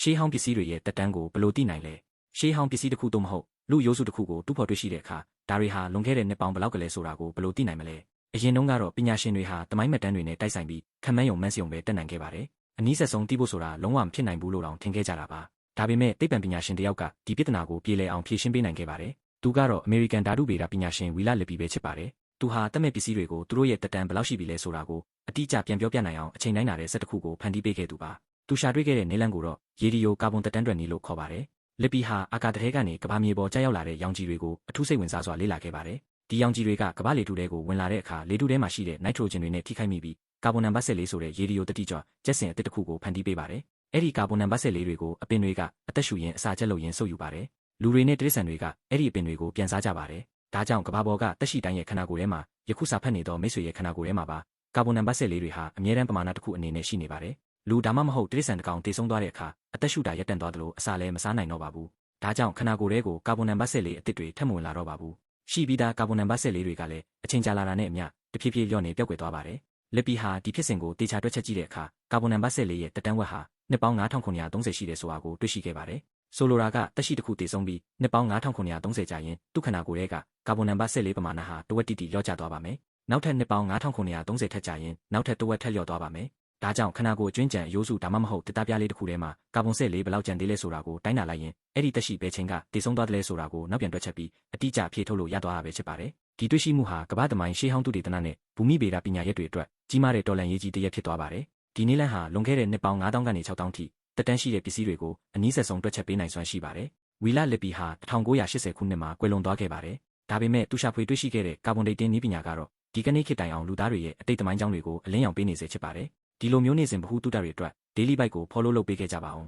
ရှေးဟောင်းပစ္စည်းတွေရဲ့တက်တန်းကိုဘယ်လိုသိနိုင်လဲရှေးဟောင်းပစ္စည်းတစ်ခုသို့မဟုတ်လူရိုးစုတစ်ခုကိုတူးဖော်တွေ့ရှိတဲ့အခါဒါတွေဟာလွန်ခဲ့တဲ့နှစ်ပေါင်းဘယ်လောက်ကလေးဆိုတာကိုဘယ်လိုသိနိုင်မလဲအရင်တုန်းကတော့ပညာရှင်တွေဟာတမိုင်းမှတ်တမ်းတွေနဲ့တိုက်ဆိုင်ပြီးခန့်မှန်းယုံမှန်းစီယုံပဲတက်နိုင်ခဲ့ပါတယ်အနည်းဆက်ဆုံးသိဖို့ဆိုတာလုံးဝမဖြစ်နိုင်ဘူးလို့တောင်ထင်ခဲ့ကြတာပါဒါပေမဲ့သိပ္ပံပညာရှင်တယောက်ကဒီပြဿနာကိုပြေလည်အောင်ဖြေရှင်းပေးနိုင်ခဲ့ပါတယ်သူကတော့အမေရိကန်ဓာတုဗေဒပညာရှင်ဝီလာလစ်ပီပဲဖြစ်ပါတယ်သူဟာတက်မဲ့ပစ္စည်းတွေကိုသူတို့ရဲ့တက်တန်းဘယ်လောက်ရှိပြီလဲဆိုတာကိုအတိအကျပြန်ပြောပြနိုင်အောင်အချိန်တိုင်းလာတဲ့စက်တစ်ခုကိုဖန်တီးပေးခဲ့သူပါသူရှာတွေ့ခဲ့တဲ့နေလန်းကိုတော့ရေဒီယိုကာဗွန်တက်တန်းတွက်နည်းလို့ခေါ်ပါတယ်လစ်ပီဟာအာကာသထဲကနေကမ္ဘာမြေပေါ်ကျရောက်လာတဲ့ရောင်ခြည်တွေကိုအထူးစိတ်ဝင်စားစွာလေ့လာခဲ့ပါတယ်ဒီရောင်ခြည်တွေကကမ္ဘာလေထုထဲကိုဝင်လာတဲ့အခါလေထုထဲမှာရှိတဲ့နိုက်ထရိုဂျင်တွေနဲ့ထိခိုက်မိပြီးကာဗွန်နံပါတ်14ဆိုတဲ့ရေဒီယိုတတိကြွကျက်စင်အသစ်တစ်ခုကိုဖန်တီးပေးပါတယ်အဲ့ဒီကာဗွန်နံပါတ်14တွေကိုအပင်တွေကအသက်ရှူရင်းအစာချက်လုပ်ရင်းစုပ်ယူပါတယ်လူတွေနဲ့တိရစ္ဆာန်တွေကအဲ့ဒီအပင်တွေကိုပြန်စားကြပါတယ်ဒါကြောင့်ကမ္ဘာပေါ်ကသက်ရှိတိုင်းရဲ့ခန္ဓာကိုယ်ထဲမှာယခုစာဖတ်နေသောမိတ်ဆွေရဲ့ခန္ဓာကိုယ်ထဲမှာပါကာဗွန်နံပါတ်14တွေဟာအမြဲတမ်းပမာဏတစ်ခုအနေနဲ့ရှိနေပါတယ်လူဒါမှမဟုတ်တိရစ္ဆာန်တစ်ကောင်တည်ဆုံးသွားတဲ့အခါအသက်ရှူတာရပ်တန့်သွားသလိုအစာလည်းမစားနိုင်တော့ပါဘူးဒါကြောင့်ခန္ဓာကိုယ်ထဲကိုကာဗွန်နံပါတ်14အသစ်တွေထပ်မဝင်လာတော့ပါဘူးရှိပြီးသားကာဗွန်နံပါတ်14တွေကလည်းအချိန်ကြာလာတာနဲ့အမျှတဖြည်းဖြည်းလျော့နေပျောက်ကွယ်သွားပါတယ်လစ်ပီဟာဒီဖြစ်စဉ်ကိုတေချာတွက်ချက်ကြည့်တဲ့အခါကာဗွန်နံပါတ်14ရဲ့တက်တန်းဝက်ဟာနှစ်ပေါင်း9930ရှိတယ်ဆိုတာကိုတွေ့ရှိခဲ့ပါတယ်ဆိုလိုတာကတက်ရှိတစ်ခုတည်ဆုံးပြီးနှစ်ပေါင်း9930ကြာရင်သူ့ခန္ဓာကိုယ်ထဲကကာဗွန်နံပါတ်14ပမာဏဟာတဝက်တိတိလျော့ကျသွားပါမယ်နောက်ထပ်နှစ်ပေါင်း9930ထက်ကြာရင်နောက်ထပ်တဝက်ထက်လျော့သွားပါမယ်ဒါကြောင့်ခန္ဓာကိုယ်ကျွင်းကြံအယိုးစုဒါမှမဟုတ်တစ်သားပြားလေးတစ်ခုထဲမှာကာဗွန်14ဘယ်လောက်ကျန်သေးလဲဆိုတာကိုတိုင်းတာလိုက်ရင်အဲ့ဒီတက်ရှိဘယ်ချိန်ကတည်ဆုံးသွားတယ်လဲဆိုတာကိုနောက်ပြန်တွက်ချက်ပြီးအတိအကျဖြေထုတ်လို့ရသွားတာပဲဖြစ်ပါတယ်ဒီတွေ့ရှိမှုဟာကမ္ဘာသမိုင်းရှေးဟောင်းသုတေသနနဲ့ဘူမိဗေဒပညာရပ်တွေအတွက်ကြီးမားတဲ့တော်လှန်ရေးကြီးတစ်ရပ်ဖြစ်သွားပါတယ်ဒီနည်းလမ်းဟာလွန်ခဲ့တဲ့နှစ်ပေါင်း9000ကနေ6000ထိတက်တန်းရှိတဲ့ပစ္စည်းတွေကိုအနည်းဆက်ဆုံးတွက်ချက်ပေးနိုင်စွမ်းရှိပါတယ်ဝီလာလစ်ပီဟာ1980ခုနှစ်မှာကွယ်လွန်သွားခဲ့ပါတယ်ဒါပေမဲ့သူရှာဖွေတွေ့ရှိခဲ့တဲ့ကာဗွန်ဒိတ်တင်းနည်းပညာကတော့ဒီကနေ့ခေတ်တိုင်အောင်လူသားတွေရဲ့အတိတ်သမိုင်းကြောင်းတွေကိုအလင်းရောင်ပေးနေစေဖြစ်ပါတယ်ဒီလိုမျိုးနေစဉ်ဗဟုသုတတွေအတွက် Daily Bite ကို follow လုပ်ပေးခဲ့ကြပါအောင်